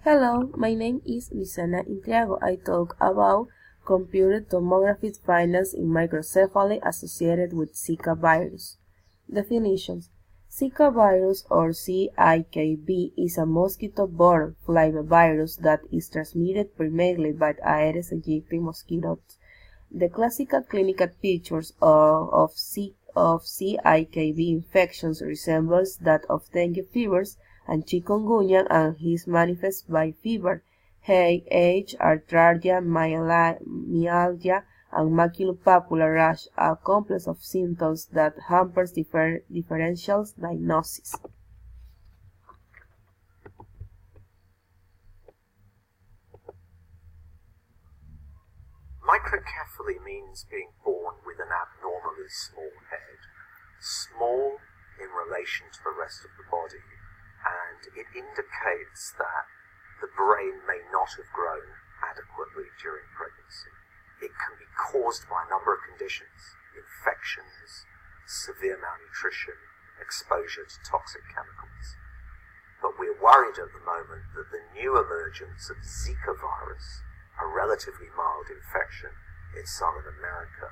Hello, my name is Luissana Intriago. I talk about computed tomography findings in microcephaly associated with Zika virus. Definitions. Zika virus or CIKV is a mosquito-borne flavivirus that is transmitted primarily by Aedes aegypti mosquitoes. The classical clinical features of CIKV infections resembles that of dengue fevers and chikungunya, and is manifested by fever, headache, arthralgia, myalgia, and maculopapular rash, a complex of symptoms that hampers differential diagnosis. Microcephaly means being born with an abnormally small head, small in relation to the rest of the body, and it indicates that the brain may not have grown adequately during pregnancy. It can be caused by a number of conditions: infections, severe malnutrition, exposure to toxic chemicals. But we're worried at the moment that the new emergence of Zika virus, a relatively mild infection in Southern America,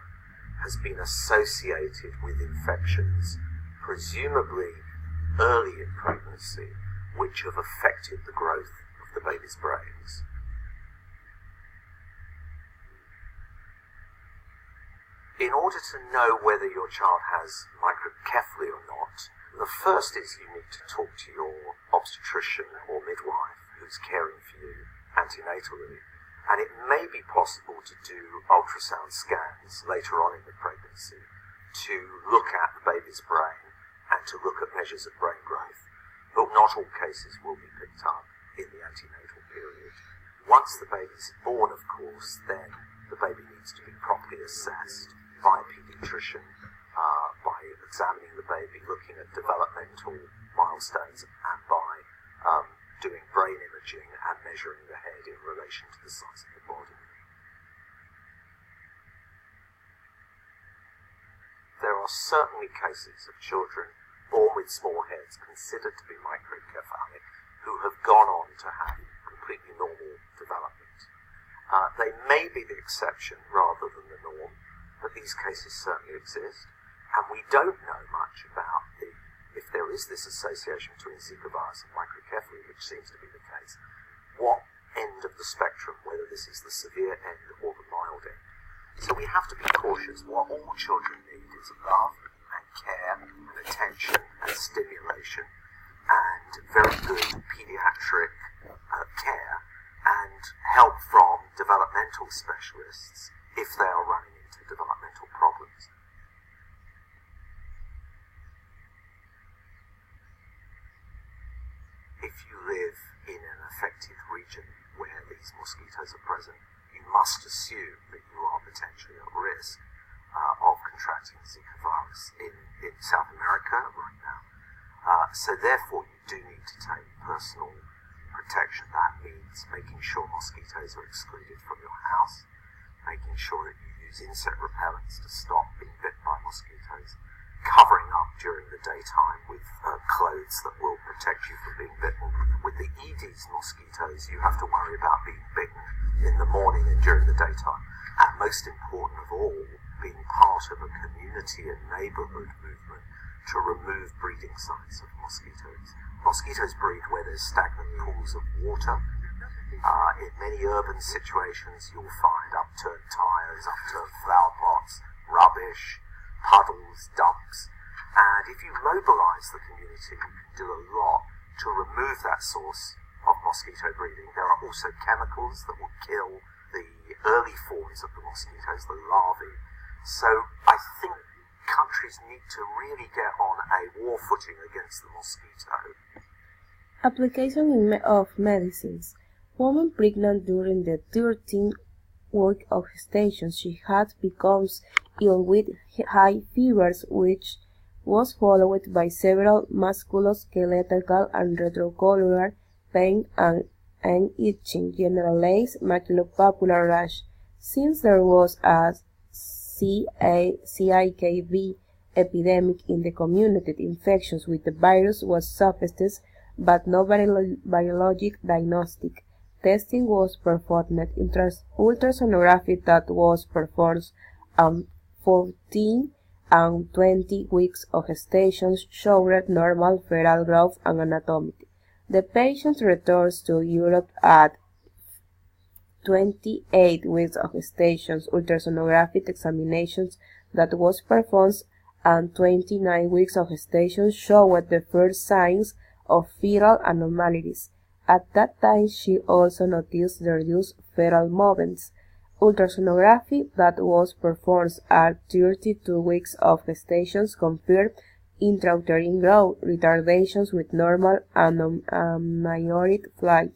has been associated with infections, presumably early in pregnancy, which have affected the growth of the baby's brains. In order to know whether your child has microcephaly or not, the first is you need to talk to your obstetrician or midwife who's caring for you antenatally, and it may be possible to do ultrasound scans later on in the pregnancy to look at the baby's brain and to look at measures of brain growth, but not all cases will be picked up in the antenatal period. Once the baby is born, of course, then the baby needs to be properly assessed by a paediatrician, by examining the baby, looking at developmental milestones, and by doing brain imaging and measuring the head in relation to the size of the body. There are certainly cases of children born with small heads considered to be microcephalic who have gone on to have completely normal development. They may be the exception rather than the norm, but these cases certainly exist, and we don't know much about if there is this association between Zika virus and microcephaly, which seems to be the case, what end of the spectrum, whether this is the severe end or the mild end. So we have to be cautious. What all children need is love and care and attention and stimulation and very good pediatric care and help from developmental specialists if they are running into developmental problems. If you live in an affected region where these mosquitoes are present, you must assume that you are potentially at risk of contracting Zika virus in South America right now. So therefore you do need to take personal protection. That means making sure mosquitoes are excluded from your house, making sure that you use insect repellents to stop being bit by mosquitoes, covering up during the daytime with clothes that will protect you from being bitten. With the Aedes mosquitoes, you have to worry about being bitten in the morning and during the daytime. And most important of all, being part of a community and neighbourhood movement to remove breeding sites of mosquitoes. Mosquitoes breed where there's stagnant pools of water. In many urban situations, you'll find upturned tyres, upturned flower pots, rubbish, puddles, dumps, and if you mobilise the community, you can do a lot to remove that source of mosquito breeding. There are also chemicals that will kill the early forms of the mosquitoes, the larvae. So I think countries need to really get on a war footing against the mosquito. Application of medicines. Woman pregnant during the 13th week of gestation, she had become ill with high fevers, which was followed by several musculoskeletal and retrocellular pain and itching, generalized maculopapular rash. Since there was a CIKV epidemic in the community, infections with the virus was suspected but no biologic diagnostic. Testing was performed. Ultrasonography that was performed on 14 and 20 weeks of gestation showed normal fetal growth and anatomy. The patient returns to Europe at 28 weeks of gestation. Ultrasonographic examinations that was performed and 29 weeks of gestation showed the first signs of fetal abnormalities. At that time, she also noticed the reduced fetal movements. Ultrasonography that was performed at 32 weeks of gestation confirmed intrauterine growth, retardations with normal amniotic flight,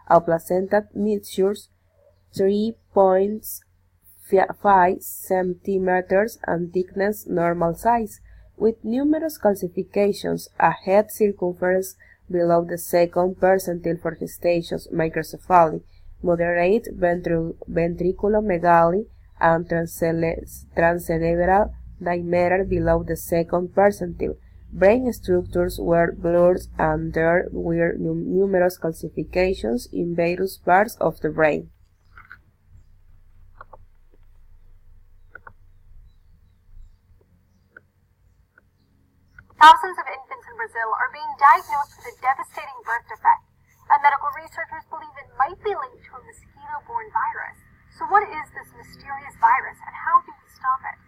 a placenta mixtures 3.5 centimeters and thickness normal size, with numerous calcifications, a head circumference below the second percentile for gestations, microcephaly, moderate ventriculomegaly, and transcerebral diameter below the second percentile. Brain structures were blurred and there were numerous calcifications in various parts of the brain. Thousands of infants in Brazil are being diagnosed with a devastating birth defect, and medical researchers believe it might be linked to a mosquito-borne virus. So what is this mysterious virus, and how do we stop it?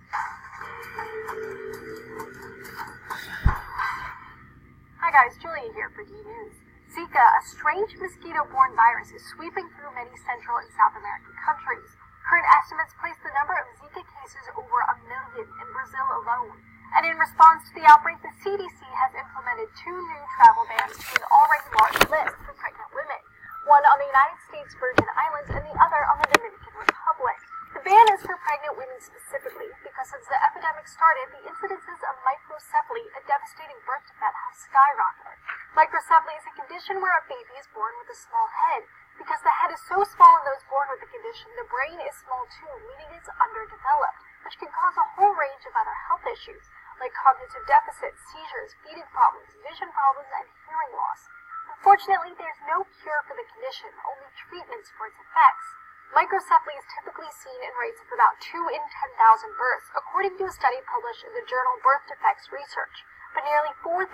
Hi guys, Julia here for D-News. Zika, a strange mosquito-borne virus, is sweeping through many Central and South American countries. Current estimates place the number of Zika cases over 1 million in Brazil alone. And in response to the outbreak, the CDC has implemented 2 new travel bans to an already large list for pregnant women, one on the United States Virgin Islands and the other on the Dominican Republic. The ban is for pregnant women specifically because since the epidemic started, the incidences of microcephaly, a devastating birth defect, have skyrocketed. Microcephaly is a condition where a baby is born with a small head. Because the head is so small in those born with the condition, the brain is small too, meaning it's underdeveloped, which can cause a whole range of other health issues, like cognitive deficits, seizures, feeding problems, vision problems, and hearing loss. Unfortunately, there's no cure for the condition, only treatments for its effects. Microcephaly is typically seen in rates of about 2 in 10,000 births, according to a study published in the journal Birth Defects Research. But nearly 4,000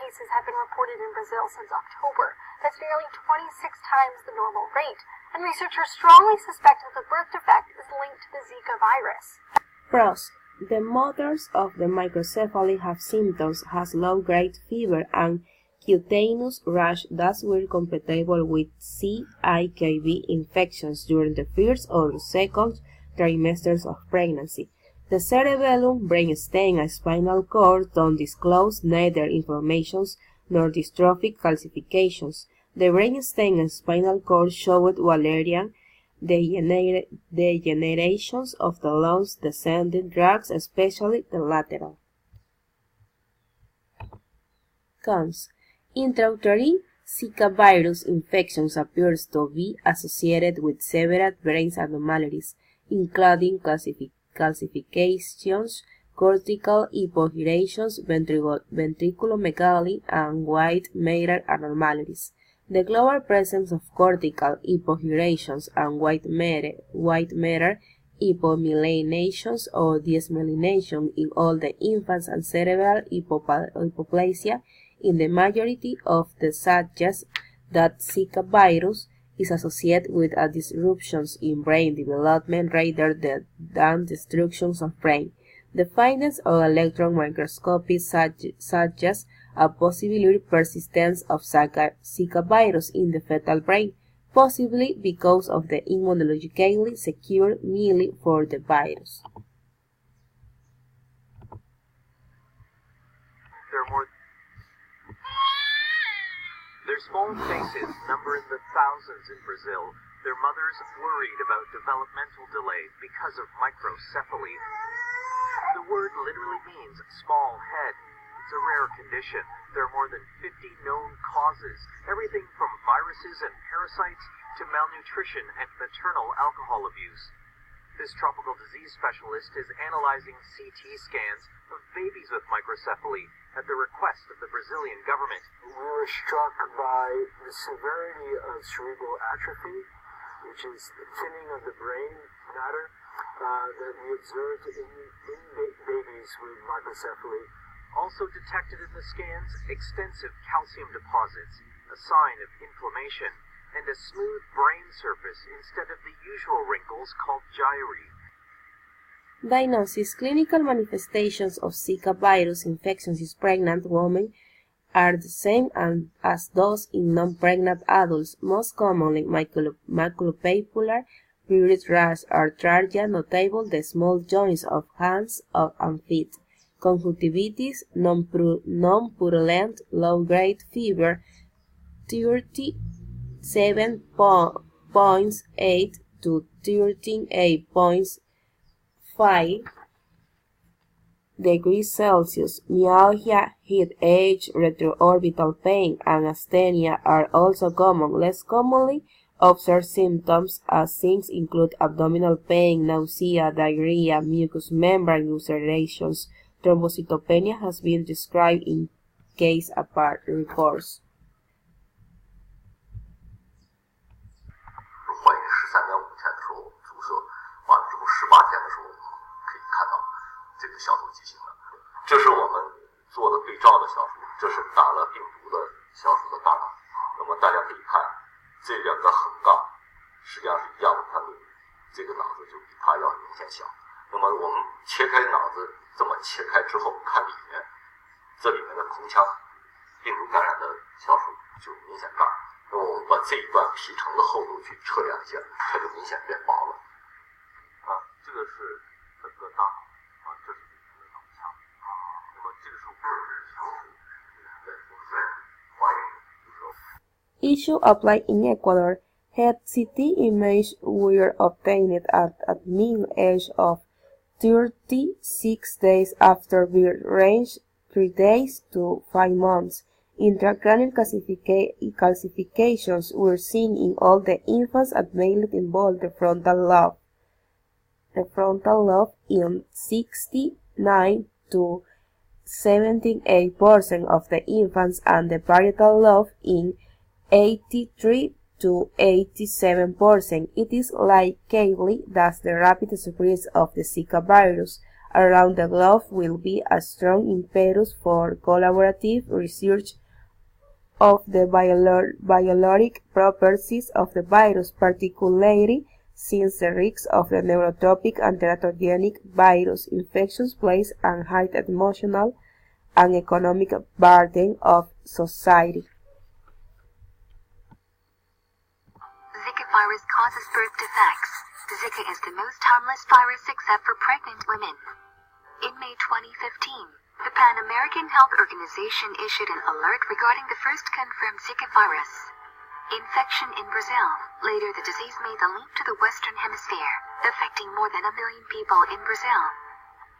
cases have been reported in Brazil since October. That's nearly 26 times the normal rate, and researchers strongly suspect that the birth defect is linked to the Zika virus. Pros. The mothers of the microcephaly have symptoms, has low-grade fever and cutaneous rash that were compatible with CIKV infections during the first or second trimesters of pregnancy. The cerebellum, brainstem, and spinal cord don't disclose neither inflammations nor dystrophic calcifications. The brainstem and spinal cord showed Wallerian degenerations of the lungs, descending drugs, especially the lateral. Cons. Intrauterine Zika virus infections appears to be associated with several brain abnormalities, including calcifications, cortical hypogyrations, ventriculomegaly, and white matter abnormalities. The global presence of cortical hypogyrations and white matter hypomyelinations or demyelination in all the infants and cerebral hypoplasia in the majority of the suggests that Zika virus is associated with a disruptions in brain development rather than destructions of brain. The findings of electron microscopy suggest a possible persistence of Zika virus in the fetal brain, possibly because of the immunologically secure milieu for the virus. Their small faces number in the thousands in Brazil. Their mothers worried about developmental delay because of microcephaly. The word literally means small head. It's a rare condition. There are more than 50 known causes, everything from viruses and parasites to malnutrition and maternal alcohol abuse. This tropical disease specialist is analyzing CT scans of babies with microcephaly at the request of the Brazilian government. We were struck by the severity of cerebral atrophy, which is the thinning of the brain matter that we observed in babies with microcephaly. Also detected in the scans, extensive calcium deposits, a sign of inflammation, and a smooth brain surface instead of the usual wrinkles called gyri. Diagnosis. Clinical manifestations of Zika virus infections in pregnant women are the same as those in non-pregnant adults, most commonly maculopapular, pruritus rash, arthralgia, notable the small joints of hands and feet, conjunctivitis, non-purulent, low-grade fever, 37.8 to 13.5 degrees Celsius. Myalgia, headache, retroorbital pain, and asthenia are also common. Less commonly observed symptoms as things include abdominal pain, nausea, diarrhea, mucous membrane ulcerations. Thrombocytopenia has been described in case apart reports. 怀孕13.5天的时候注射，完了之后18天的时候，我们可以看到这个小组畸形了。这是我们做的对照的小鼠，这是打了病毒的小鼠的大脑。那么大家可以看，这两个横杠实际上是一样的宽度，这个脑子就比它要明显小。那么我们切开脑子，这么切开之后，看里面，这里面的空腔，病毒感染的小鼠就明显大。 那么我们把这一段皮层的厚度去测量一下，它就明显变薄了。这个是整个大脑这是里面的脑腔那么这个时候怀孕的时候。Issue applied in Ecuador. Head CT images were obtained at a mean age of 36 days after birth, range 3 days to 5 months. Intracranial calcifications were seen in all the infants and mainly involved the frontal lobe. The frontal lobe in 69 to 78% of the infants and the parietal lobe in 83 to 87%. It is likely that the rapid spread of the Zika virus around the globe will be a strong impetus for collaborative research of the biologic properties of the virus, particularly since the risks of the neurotropic and teratogenic virus infections place a high emotional and economic burden of society. Zika virus causes birth defects. Zika is the most harmless virus except for pregnant women. In May 2015, the Pan American Health Organization issued an alert regarding the first confirmed Zika virus infection in Brazil. Later, the disease made the leap to the Western Hemisphere, affecting more than 1 million people in Brazil.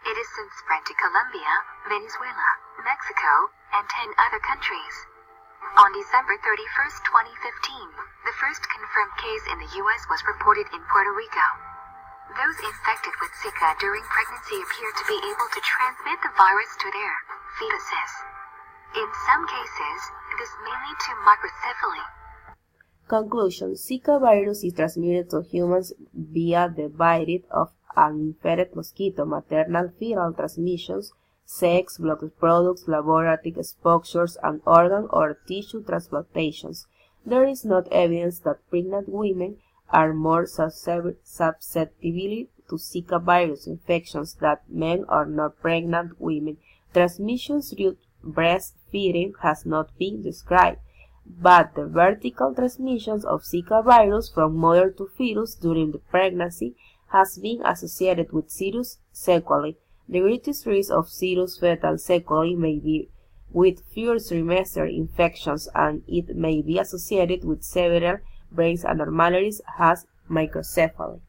It has since spread to Colombia, Venezuela, Mexico, and 10 other countries. On December 31, 2015, the first confirmed case in the U.S. was reported in Puerto Rico. Those infected with Zika during pregnancy appear to be able to transmit the virus to their fetuses. In some cases, this may lead to microcephaly. Conclusion. Zika virus is transmitted to humans via the bite of an infected mosquito, maternal fetal transmissions, sex, blood products, laboratory exposures, and organ or tissue transplantations. There is not evidence that pregnant women are more susceptible to Zika virus infections than men or not pregnant women. Transmission through breastfeeding has not been described, but the vertical transmissions of Zika virus from mother to fetus during the pregnancy has been associated with serious sequelae. The greatest risk of serious fetal sequelae may be with first trimester infections, and it may be associated with several brain abnormalities as microcephaly.